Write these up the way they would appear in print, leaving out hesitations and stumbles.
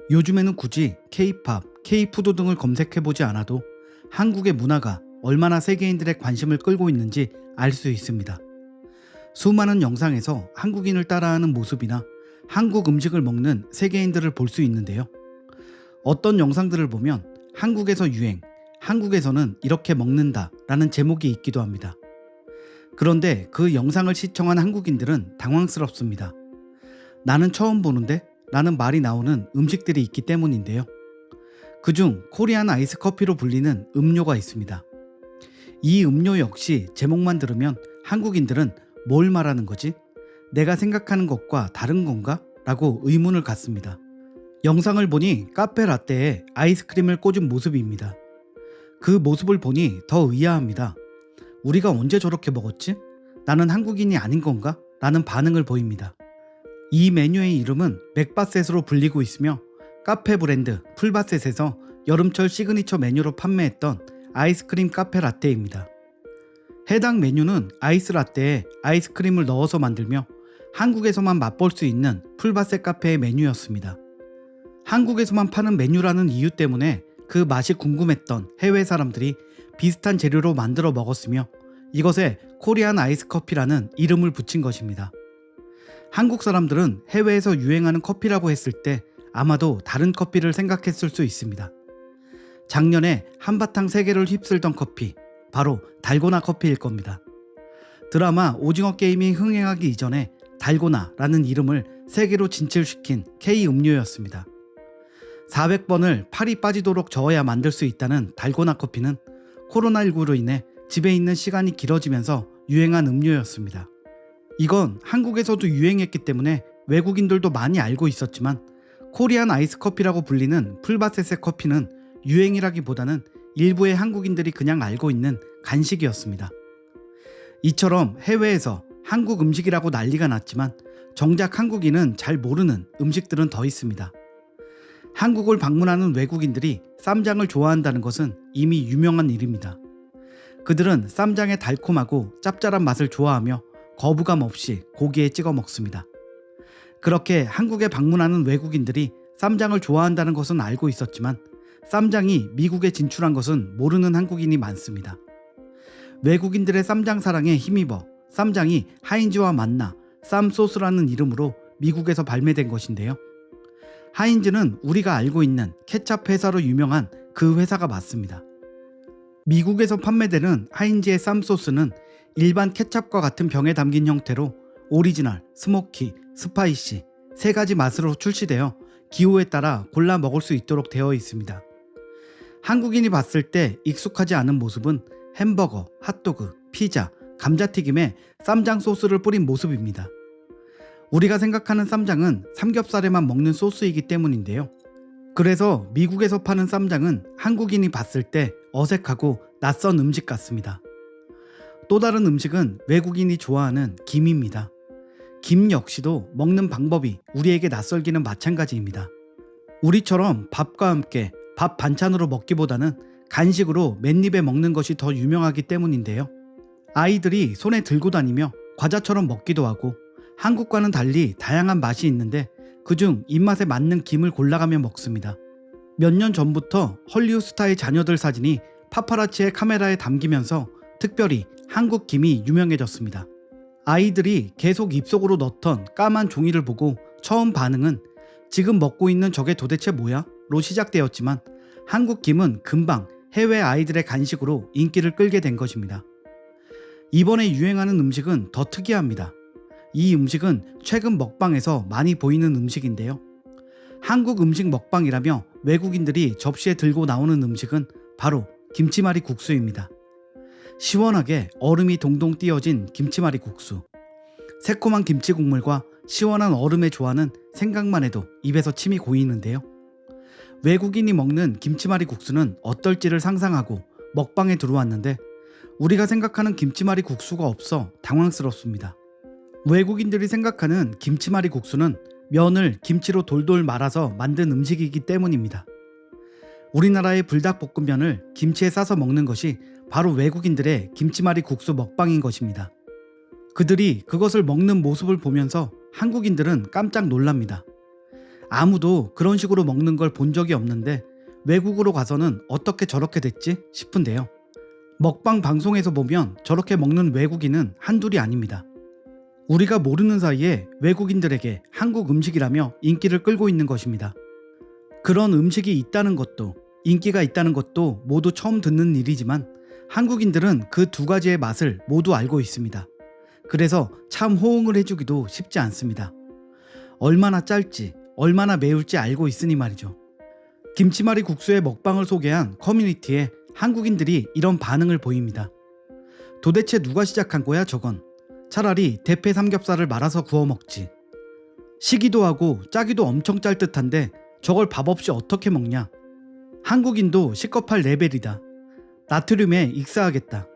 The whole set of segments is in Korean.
요즘에는 굳이 K-팝, K-푸드 등을 검색해보지 않아도 한국의 문화가 얼마나 세계인들의 관심을 끌고 있는지 알 수 있습니다. 수많은 영상에서 한국인을 따라하는 모습이나 한국 음식을 먹는 세계인들을 볼 수 있는데요. 어떤 영상들을 보면 한국에서 유행, 한국에서는 이렇게 먹는다 라는 제목이 있기도 합니다. 그런데 그 영상을 시청한 한국인들은 당황스럽습니다. 나는 처음 보는데? 라는 말이 나오는 음식들이 있기 때문인데요. 그중 코리안 아이스 커피로 불리는 음료가 있습니다. 이 음료 역시 제목만 들으면 한국인들은 뭘 말하는 거지? 내가 생각하는 것과 다른 건가? 라고 의문을 갖습니다. 영상을 보니 카페 라떼에 아이스크림을 꽂은 모습입니다. 그 모습을 보니 더 의아합니다. 우리가 언제 저렇게 먹었지? 나는 한국인이 아닌 건가? 라는 반응을 보입니다. 이 메뉴의 이름은 맥바셋으로 불리고 있으며 카페 브랜드 풀바셋에서 여름철 시그니처 메뉴로 판매했던 아이스크림 카페 라떼입니다. 해당 메뉴는 아이스 라떼에 아이스크림을 넣어서 만들며 한국에서만 맛볼 수 있는 풀바셋 카페의 메뉴였습니다. 한국에서만 파는 메뉴라는 이유 때문에 그 맛이 궁금했던 해외 사람들이 비슷한 재료로 만들어 먹었으며 이것에 코리안 아이스 커피라는 이름을 붙인 것입니다. 한국 사람들은 해외에서 유행하는 커피라고 했을 때 아마도 다른 커피를 생각했을 수 있습니다. 작년에 한바탕 세계를 휩쓸던 커피, 바로 달고나 커피일 겁니다. 드라마 오징어 게임이 흥행하기 이전에 달고나라는 이름을 세계로 진출시킨 K 음료였습니다. 400번을 팔이 빠지도록 저어야 만들 수 있다는 달고나 커피는 코로나19로 인해 집에 있는 시간이 길어지면서 유행한 음료였습니다. 이건 한국에서도 유행했기 때문에 외국인들도 많이 알고 있었지만 코리안 아이스 커피라고 불리는 풀바셋의 커피는 유행이라기보다는 일부의 한국인들이 그냥 알고 있는 간식이었습니다. 이처럼 해외에서 한국 음식이라고 난리가 났지만 정작 한국인은 잘 모르는 음식들은 더 있습니다. 한국을 방문하는 외국인들이 쌈장을 좋아한다는 것은 이미 유명한 일입니다. 그들은 쌈장의 달콤하고 짭짤한 맛을 좋아하며 거부감 없이 고기에 찍어 먹습니다. 그렇게 한국에 방문하는 외국인들이 쌈장을 좋아한다는 것은 알고 있었지만 쌈장이 미국에 진출한 것은 모르는 한국인이 많습니다. 외국인들의 쌈장 사랑에 힘입어 쌈장이 하인즈와 만나 쌈소스라는 이름으로 미국에서 발매된 것인데요. 하인즈는 우리가 알고 있는 케찹 회사로 유명한 그 회사가 맞습니다. 미국에서 판매되는 하인즈의 쌈소스는 일반 케찹과 같은 병에 담긴 형태로 오리지널, 스모키, 스파이시 세 가지 맛으로 출시되어 기호에 따라 골라 먹을 수 있도록 되어 있습니다. 한국인이 봤을 때 익숙하지 않은 모습은 햄버거, 핫도그, 피자, 감자튀김에 쌈장 소스를 뿌린 모습입니다. 우리가 생각하는 쌈장은 삼겹살에만 먹는 소스이기 때문인데요. 그래서 미국에서 파는 쌈장은 한국인이 봤을 때 어색하고 낯선 음식 같습니다. 또 다른 음식은 외국인이 좋아하는 김입니다. 김 역시도 먹는 방법이 우리에게 낯설기는 마찬가지입니다. 우리처럼 밥과 함께 밥 반찬으로 먹기보다는 간식으로 맨입에 먹는 것이 더 유명하기 때문인데요. 아이들이 손에 들고 다니며 과자처럼 먹기도 하고 한국과는 달리 다양한 맛이 있는데 그중 입맛에 맞는 김을 골라가며 먹습니다. 몇 년 전부터 헐리우드스타의 자녀들 사진이 파파라치의 카메라에 담기면서 특별히 한국 김이 유명해졌습니다. 아이들이 계속 입속으로 넣던 까만 종이를 보고 처음 반응은 지금 먹고 있는 저게 도대체 뭐야? 로 시작되었지만 한국 김은 금방 해외 아이들의 간식으로 인기를 끌게 된 것입니다. 이번에 유행하는 음식은 더 특이합니다. 이 음식은 최근 먹방에서 많이 보이는 음식인데요. 한국 음식 먹방이라며 외국인들이 접시에 들고 나오는 음식은 바로 김치말이 국수입니다. 시원하게 얼음이 동동 띄어진 김치말이 국수. 새콤한 김치 국물과 시원한 얼음의 조화는 생각만 해도 입에서 침이 고이는데요. 외국인이 먹는 김치말이 국수는 어떨지를 상상하고 먹방에 들어왔는데 우리가 생각하는 김치말이 국수가 없어 당황스럽습니다. 외국인들이 생각하는 김치말이 국수는 면을 김치로 돌돌 말아서 만든 음식이기 때문입니다. 우리나라의 불닭볶음면을 김치에 싸서 먹는 것이 바로 외국인들의 김치말이 국수 먹방인 것입니다. 그들이 그것을 먹는 모습을 보면서 한국인들은 깜짝 놀랍니다. 아무도 그런 식으로 먹는 걸 본 적이 없는데 외국으로 가서는 어떻게 저렇게 됐지 싶은데요. 먹방 방송에서 보면 저렇게 먹는 외국인은 한둘이 아닙니다. 우리가 모르는 사이에 외국인들에게 한국 음식이라며 인기를 끌고 있는 것입니다. 그런 음식이 있다는 것도, 인기가 있다는 것도 모두 처음 듣는 일이지만 한국인들은 그 두 가지의 맛을 모두 알고 있습니다. 그래서 참 호응을 해주기도 쉽지 않습니다. 얼마나 짤지, 얼마나 매울지 알고 있으니 말이죠. 김치말이 국수의 먹방을 소개한 커뮤니티에 한국인들이 이런 반응을 보입니다. 도대체 누가 시작한 거야 저건? 차라리 대패 삼겹살을 말아서 구워 먹지. 시기도 하고 짜기도 엄청 짤 듯한데 저걸 밥 없이 어떻게 먹냐? 한국인도 식겁할 레벨이다. 나트륨에 익사하겠다.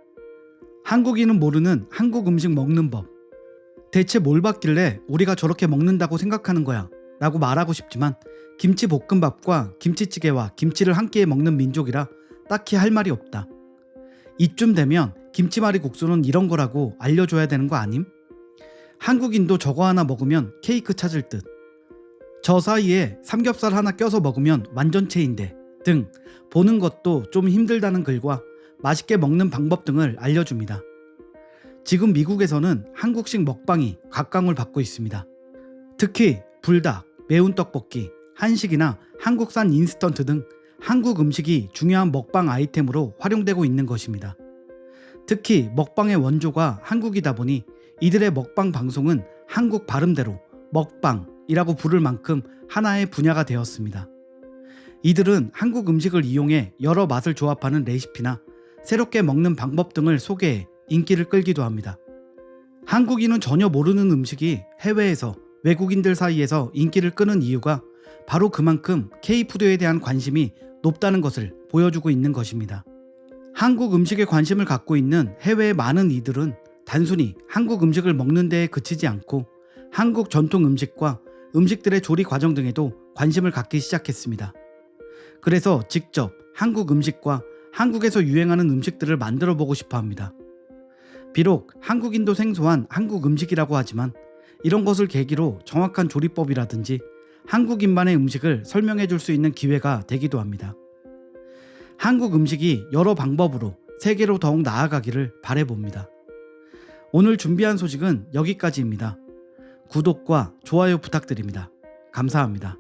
한국인은 모르는 한국 음식 먹는 법. 대체 뭘 봤길래 우리가 저렇게 먹는다고 생각하는 거야? 라고 말하고 싶지만 김치볶음밥과 김치찌개와 김치를 한 끼에 먹는 민족이라 딱히 할 말이 없다. 이쯤 되면 김치말이 국수는 이런 거라고 알려줘야 되는 거 아님? 한국인도 저거 하나 먹으면 케이크 찾을 듯. 저 사이에 삼겹살 하나 껴서 먹으면 완전체인데 등 보는 것도 좀 힘들다는 글과 맛있게 먹는 방법 등을 알려줍니다. 지금 미국에서는 한국식 먹방이 각광을 받고 있습니다. 특히 불닭, 매운 떡볶이, 한식이나 한국산 인스턴트 등 한국 음식이 중요한 먹방 아이템으로 활용되고 있는 것입니다. 특히 먹방의 원조가 한국이다 보니 이들의 먹방 방송은 한국 발음대로 먹방이라고 부를 만큼 하나의 분야가 되었습니다. 이들은 한국 음식을 이용해 여러 맛을 조합하는 레시피나 새롭게 먹는 방법 등을 소개해 인기를 끌기도 합니다. 한국인은 전혀 모르는 음식이 해외에서 외국인들 사이에서 인기를 끄는 이유가 바로 그만큼 K푸드에 대한 관심이 높다는 것을 보여주고 있는 것입니다. 한국 음식에 관심을 갖고 있는 해외의 많은 이들은 단순히 한국 음식을 먹는 데에 그치지 않고 한국 전통 음식과 음식들의 조리 과정 등에도 관심을 갖기 시작했습니다. 그래서 직접 한국 음식과 한국에서 유행하는 음식들을 만들어 보고 싶어 합니다. 비록 한국인도 생소한 한국 음식이라고 하지만 이런 것을 계기로 정확한 조리법이라든지 한국인만의 음식을 설명해 줄 수 있는 기회가 되기도 합니다. 한국 음식이 여러 방법으로 세계로 더욱 나아가기를 바라봅니다. 오늘 준비한 소식은 여기까지입니다. 구독과 좋아요 부탁드립니다. 감사합니다.